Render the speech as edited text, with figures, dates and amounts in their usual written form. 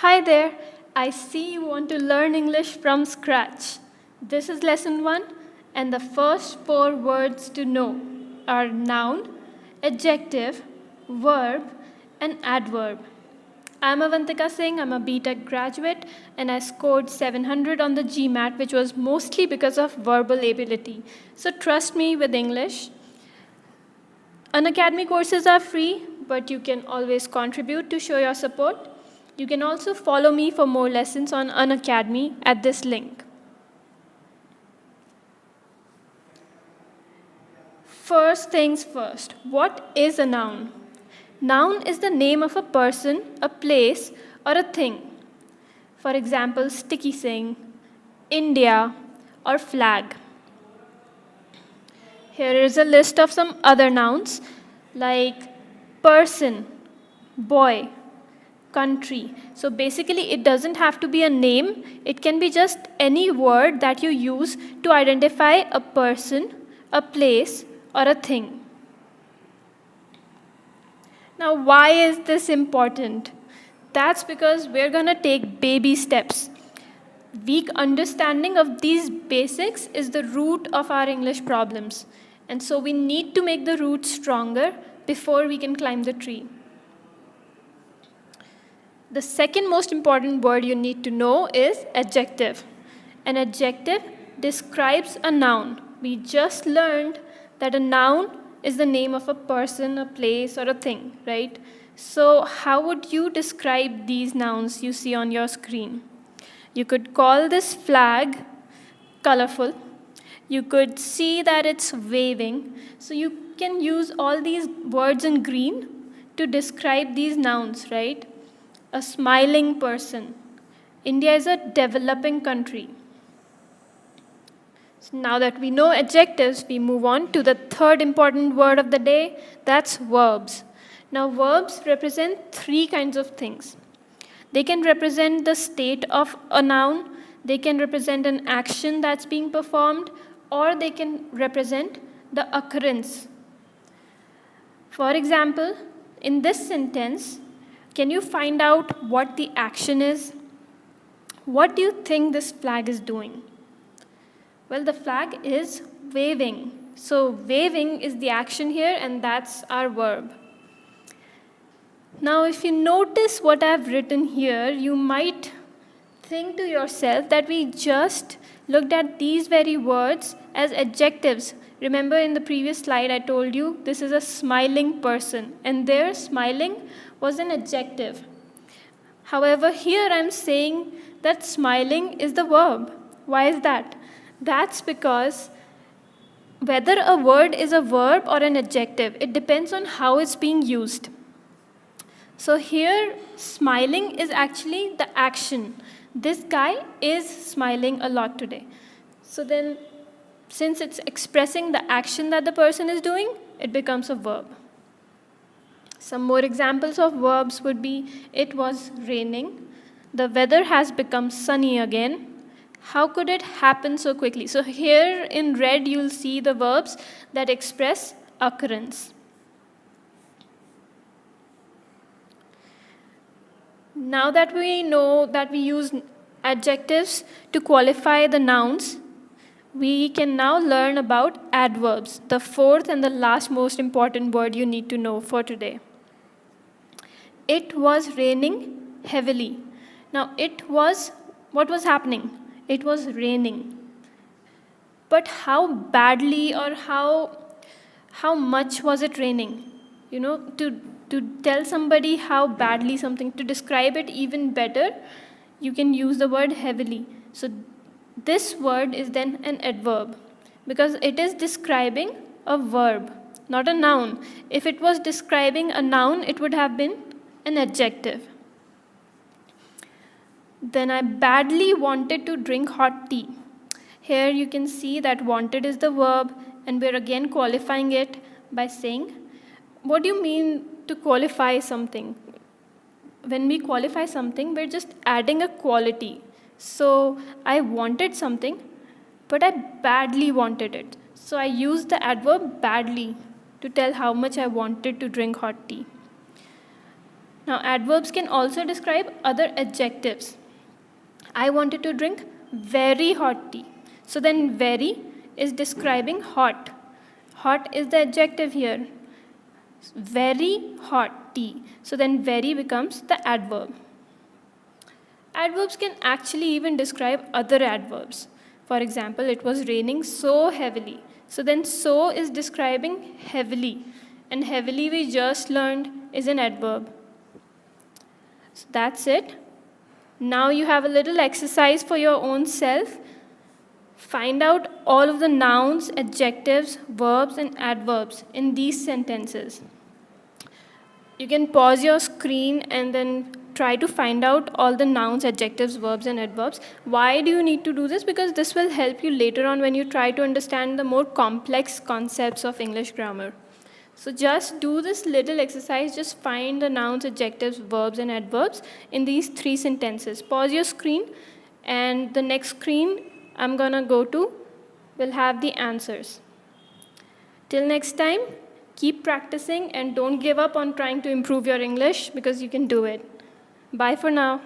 Hi there, I see you want to learn English from scratch. This is lesson 1, and the first 4 words to know are noun, adjective, verb, and adverb. I'm Avantika Singh, I'm a BTech graduate, and I scored 700 on the GMAT, which was mostly because of verbal ability. So trust me with English. Unacademy courses are free, but you can always contribute to show your support. You can also follow me for more lessons on Unacademy at this link. First things first, what is a noun? Noun is the name of a person, a place, or a thing. For example, Sticky Singh, India, or flag. Here is a list of some other nouns like person, boy, country. So basically, it doesn't have to be a name. It can be just any word that you use to identify a person, a place, or a thing. Now, why is this important? That's because we're going to take baby steps. Weak understanding of these basics is the root of our English problems. And so we need to make the roots stronger before we can climb the tree. The second most important word you need to know is adjective. An adjective describes a noun. We just learned that a noun is the name of a person, a place, or a thing, right? So how would you describe these nouns you see on your screen? You could call this flag colorful. You could see that it's waving. So you can use all these words in green to describe these nouns, right? A smiling person. India is a developing country. So now that we know adjectives, we move on to the third important word of the day, that's verbs. Now, verbs represent 3 kinds of things. They can represent the state of a noun, they can represent an action that's being performed, or they can represent the occurrence. For example, in this sentence, can you find out what the action is? What do you think this flag is doing? Well, the flag is waving. So waving is the action here, and that's our verb. Now, if you notice what I've written here, you might think to yourself that we just looked at these very words as adjectives. Remember in the previous slide I told you this is a smiling person, and there smiling was an adjective. However, here I'm saying that smiling is the verb. Why is that? That's because whether a word is a verb or an adjective, it depends on how it's being used. So here, smiling is actually the action. This guy is smiling a lot today. So then, since it's expressing the action that the person is doing, it becomes a verb. Some more examples of verbs would be, it was raining, the weather has become sunny again. How could it happen so quickly? So here in red, you'll see the verbs that express occurrence. Now that we know that we use adjectives to qualify the nouns, we can now learn about adverbs, the fourth and the last most important word you need to know for today. It was raining heavily. Now, what was happening? It was raining. But how badly or how much was it raining? You know, to tell somebody how badly something, to describe it even better, you can use the word heavily. So this word is then an adverb because it is describing a verb, not a noun. If it was describing a noun, it would have been an adjective. Then I badly wanted to drink hot tea. Here you can see that wanted is the verb, and we're again qualifying it by saying, what do you mean to qualify something? When we qualify something, we're just adding a quality. So I wanted something, but I badly wanted it. So I used the adverb badly to tell how much I wanted to drink hot tea. Now, adverbs can also describe other adjectives. I wanted to drink very hot tea. So then very is describing hot. Hot is the adjective here. Very hot tea. So then very becomes the adverb. Adverbs can actually even describe other adverbs. For example, it was raining so heavily. So then so is describing heavily. And heavily we just learned is an adverb. So that's it. Now you have a little exercise for your own self. Find out all of the nouns, adjectives, verbs, and adverbs in these sentences. You can pause your screen and then try to find out all the nouns, adjectives, verbs, and adverbs. Why do you need to do this? Because this will help you later on when you try to understand the more complex concepts of English grammar. So just do this little exercise. Just find the nouns, adjectives, verbs, and adverbs in these 3 sentences. Pause your screen, and the next screen I'm gonna go to will have the answers. Till next time, keep practicing and don't give up on trying to improve your English, because you can do it. Bye for now.